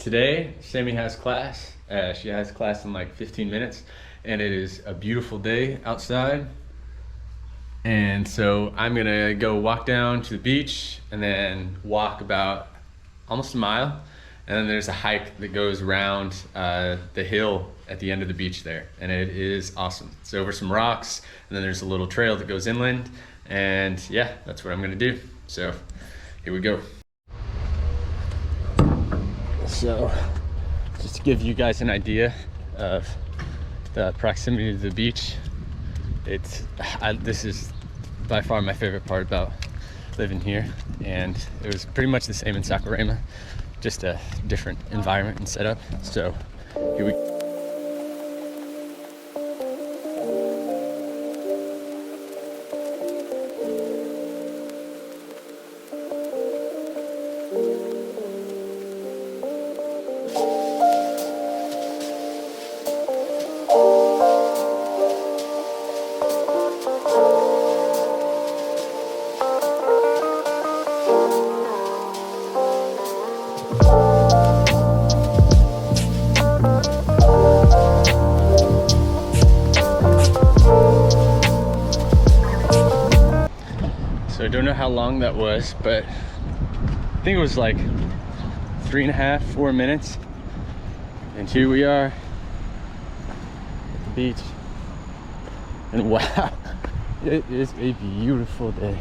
Today, Sammy has class. She has class in like 15 minutes, and it is a beautiful day outside. And so I'm gonna go walk down to the beach and then walk about almost a mile. And then there's a hike that goes around the hill at the end of the beach there. And it is awesome. It's over some rocks, and then there's a little trail that goes inland. And yeah, that's what I'm gonna do. So here we go. So just to give you guys an idea of the proximity to the beach, this is by far my favorite part about living here, and it was pretty much the same in Saquarema, just a different environment and setup. So here we go. So I don't know how long that was, but I think it was like 3.5, 4 minutes. And here we are at the beach. And wow, it is a beautiful day.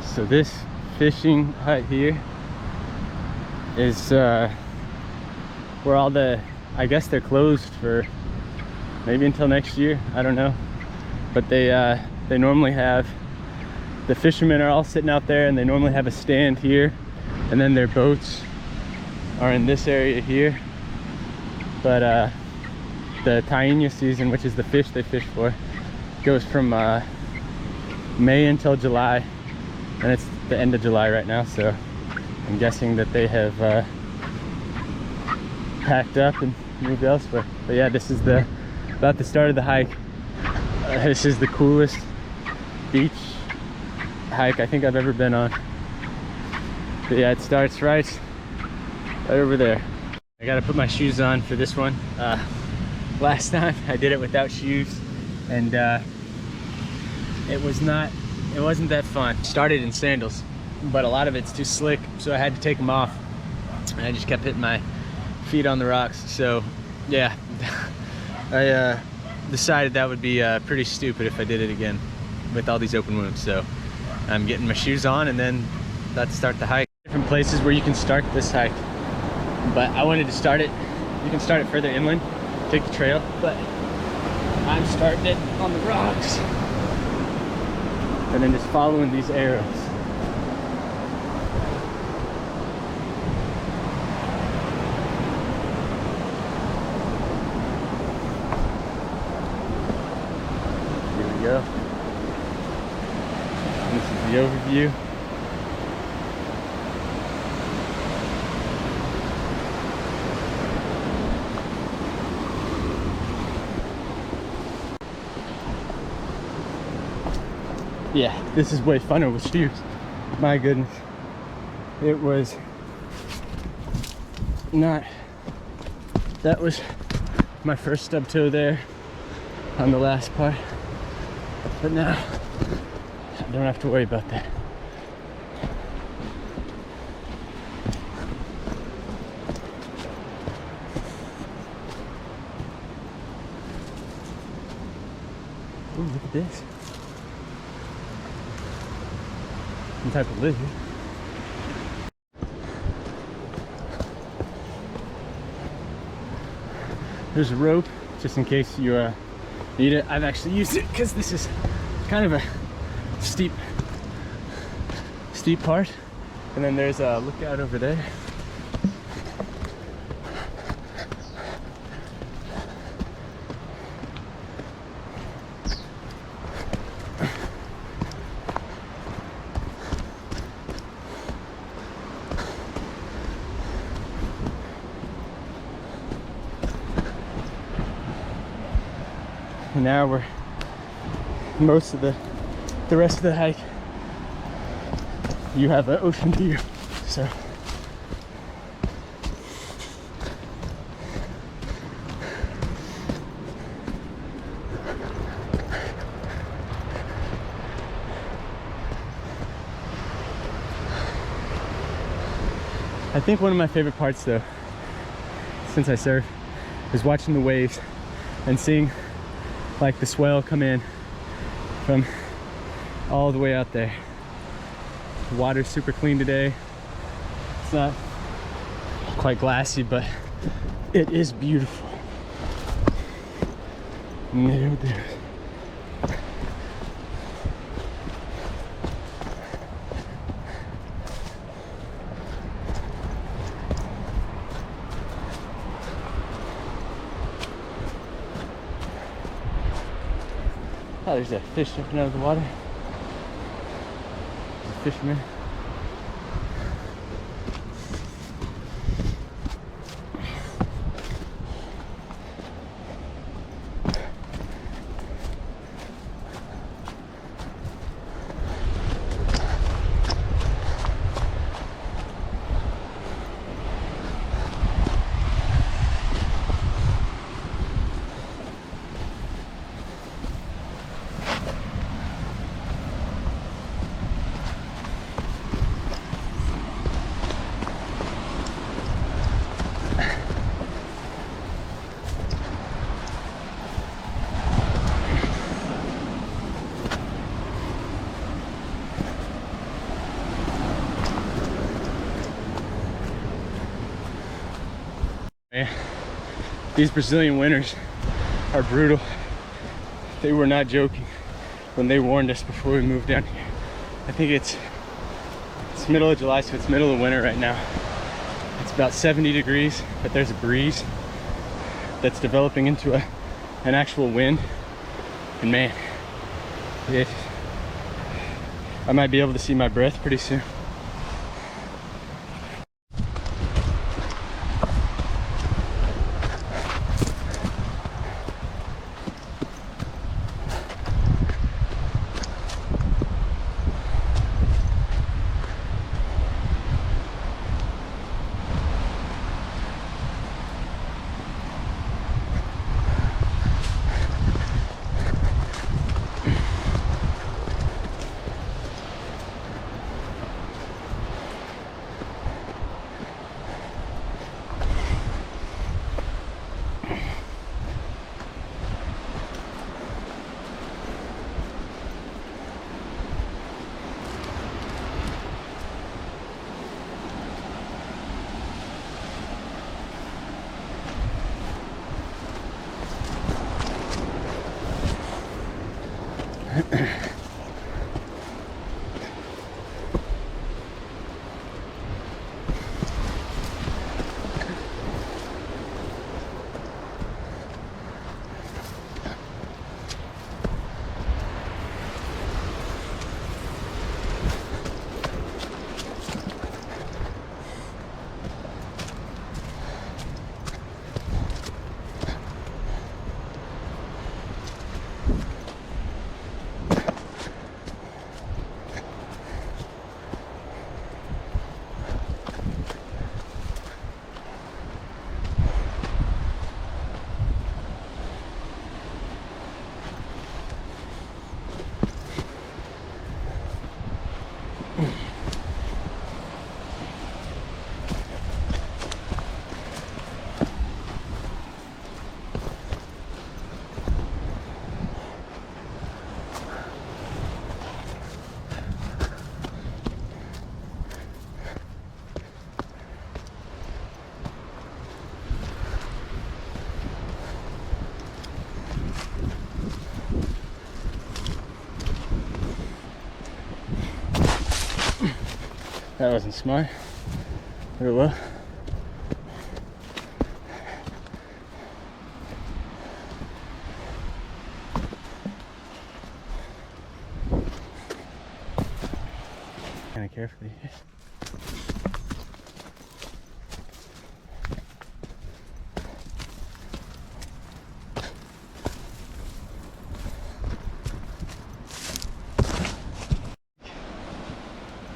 So this fishing hut here is where all I guess they're closed for maybe until next year, I don't know. But they normally have, the fishermen are all sitting out there, and they normally have a stand here, and then their boats are in this area here. But the taína season, which is the fish they fish for, goes from May until July. And it's the end of July right now, so I'm guessing that they have packed up and moved elsewhere. But yeah, this is about the start of the hike. This is the coolest beach hike I think I've ever been on. But yeah, it starts right over there. I gotta put my shoes on for this one. Last time I did it without shoes, and it wasn't that fun. Started in sandals, but a lot of it's too slick, so I had to take them off, and I just kept hitting my feet on the rocks. So yeah, I decided that would be pretty stupid if I did it again with all these open wounds. So I'm getting my shoes on, and then about to start the hike. Different places where you can start this hike, but I wanted to start it, you can start it further inland, take the trail, but I'm starting it on the rocks and then just following these arrows. Here we go. This is the overview. Yeah, this is way funner with shoes. My goodness. It was not, that was my first stub toe there on the last part, but now I don't have to worry about that. Ooh, look at this. Some type of lizard. There's a rope, just in case you need it. I've actually used it because this is kind of a steep part. And then there's a lookout over there. And now we're most of the rest of the hike, you have an ocean view. So I think one of my favorite parts though, since I surf, is watching the waves and seeing like the swell come in from all the way out there. The water's super clean today. It's not quite glassy, but it is beautiful. And there it is. Oh, there's a fish jumping out of the water. There's a fisherman. These Brazilian winters are brutal. They were not joking when they warned us before we moved down here. I think it's middle of July, so it's middle of winter right now. It's about 70 degrees, but there's a breeze that's developing into an actual wind. And man, I might be able to see my breath pretty soon. That wasn't smart, but it will. Kind of carefully.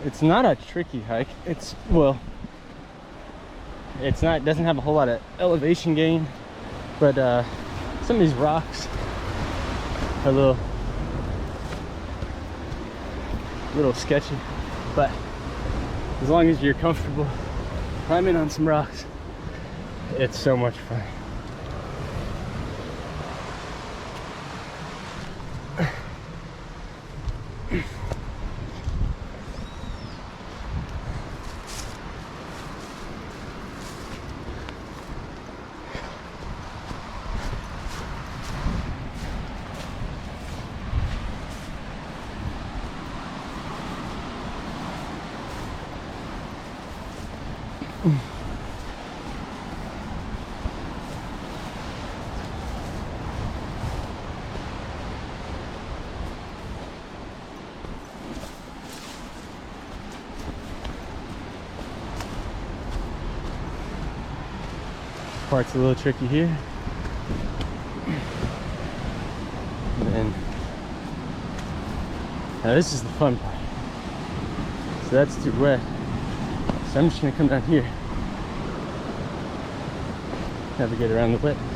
It's not a tricky hike. It's, well, it's not, it doesn't have a whole lot of elevation gain, but some of these rocks are a little sketchy, but as long as you're comfortable climbing on some rocks, it's so much fun. Part's a little tricky here, and then now this is the fun part. So that's too wet, so I'm just gonna come down here, navigate around the wetness.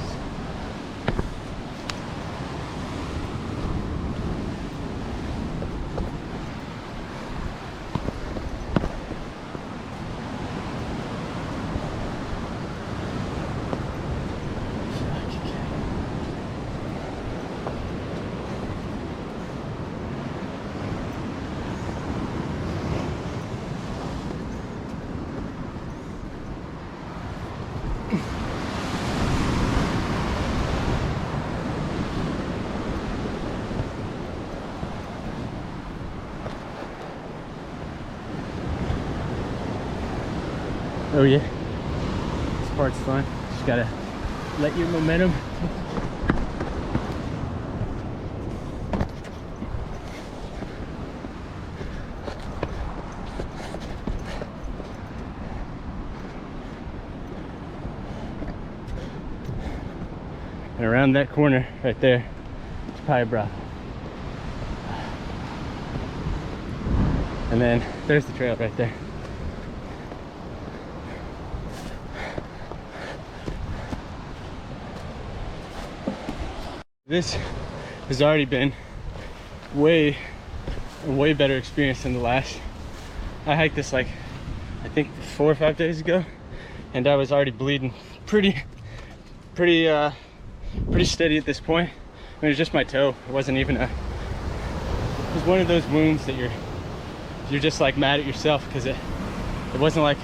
Oh yeah, this part's fun. Just gotta let your momentum. And around that corner right there, it's Praia Brava. And then there's the trail right there. This has already been a way better experience than the last. I hiked this like, I think 4 or 5 days ago, and I was already bleeding pretty steady at this point. I mean, it was just my toe. It wasn't even it was one of those wounds that you're just like mad at yourself, because it wasn't like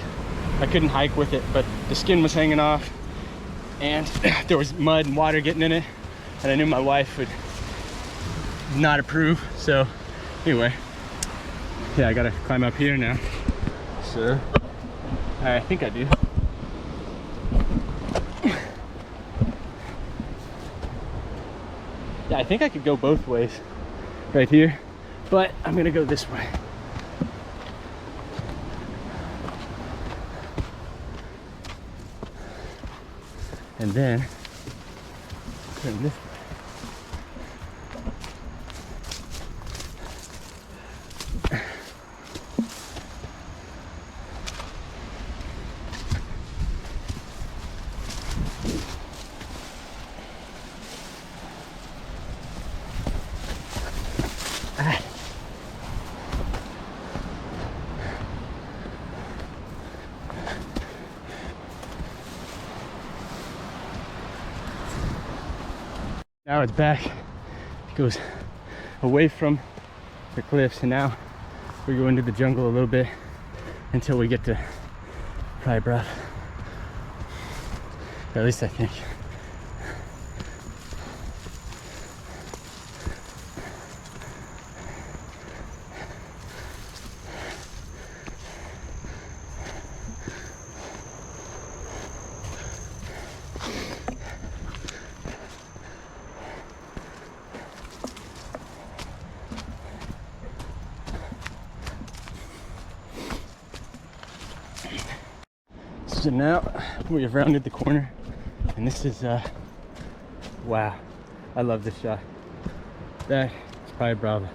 I couldn't hike with it, but the skin was hanging off and there was mud and water getting in it, and I knew my wife would not approve. So anyway, yeah, I gotta climb up here now. So I think I do. Yeah, I think I could go both ways right here, but I'm gonna go this way. And then turn this way. Now it's back. It goes away from the cliffs, and now we go into the jungle a little bit until we get to Praia Brava. Or at least I think. So now we have rounded the corner, and this is wow, I love this shot. That is Praia Brava.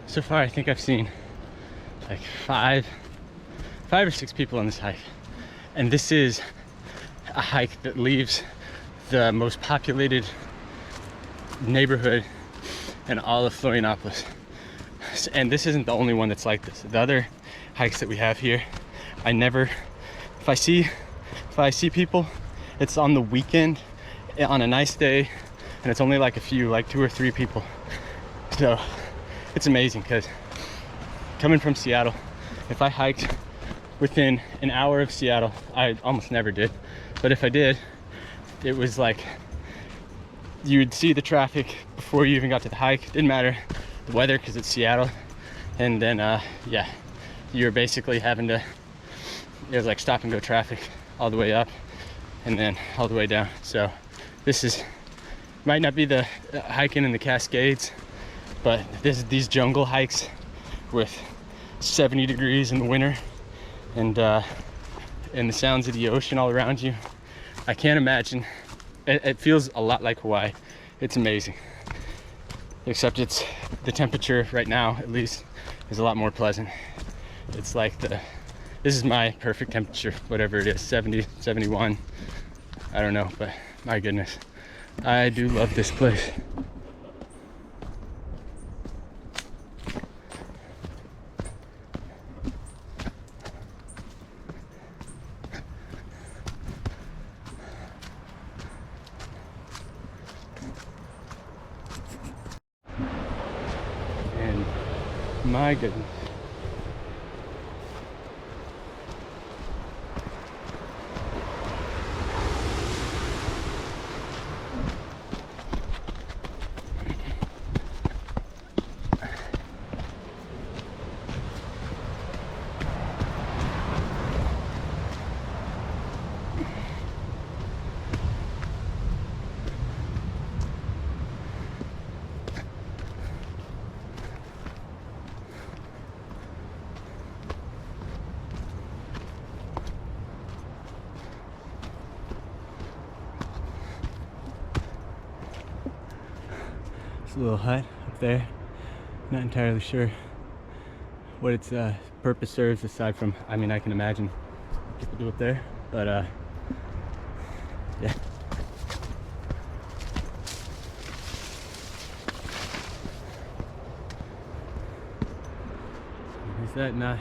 So far, I think I've seen like five or six people on this hike. And this is a hike that leaves the most populated neighborhood in all of Florianopolis. And this isn't the only one that's like this. The other hikes that we have here, if I see people, it's on the weekend, on a nice day, and it's only like a few, like 2 or 3 people. So it's amazing, because coming from Seattle, if I hiked within an hour of Seattle, I almost never did, but if I did, it was like you would see the traffic before you even got to the hike. It didn't matter the weather, because it's Seattle. And then yeah, you're basically having to, it was like stop and go traffic all the way up and then all the way down. So this might not be the hiking in the Cascades, but these jungle hikes with 70 degrees in the winter and the sounds of the ocean all around you, I can't imagine. It feels a lot like Hawaii. It's amazing. Except the temperature right now, at least, is a lot more pleasant. It's like this is my perfect temperature, whatever it is, 70, 71. I don't know, but my goodness, I do love this place. My goodness. It's a little hut up there. Not entirely sure what its purpose serves, aside from, I mean, I can imagine what people do up there, but yeah. Is that not?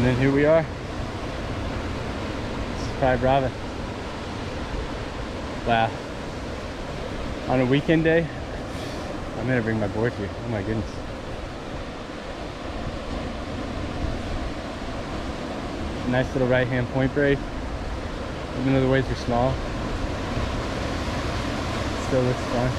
then here we are. It's Praia Brava. Wow. On a weekend day, I'm gonna bring my board here. Oh my goodness. Nice little right-hand point break. Even though the waves are small, it still looks fun.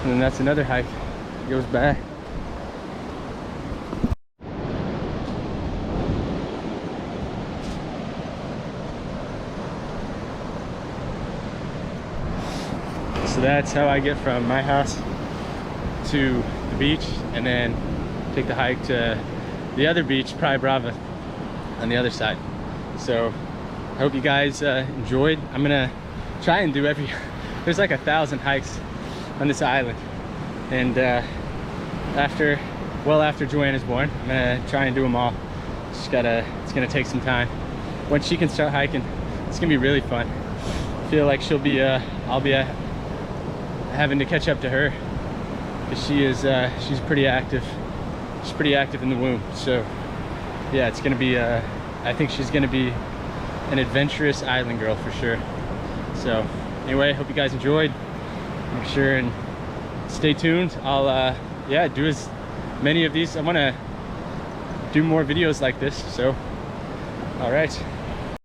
And then that's another hike. It goes back. So that's how I get from my house to the beach, and then take the hike to the other beach, Praia Brava, on the other side. So I hope you guys enjoyed. I'm gonna try and do there's like 1,000 hikes on this island, and after Joanna's born, I'm gonna try and do them all. It's gonna take some time. Once she can start hiking, it's gonna be really fun. I feel like I'll be having to catch up to her, because she's pretty active. She's pretty active in the womb. So yeah, it's gonna be I think she's gonna be an adventurous island girl for sure. So anyway, hope you guys enjoyed. Make sure and stay tuned. I'll yeah, do as many of these. I want to do more videos like this. So all right.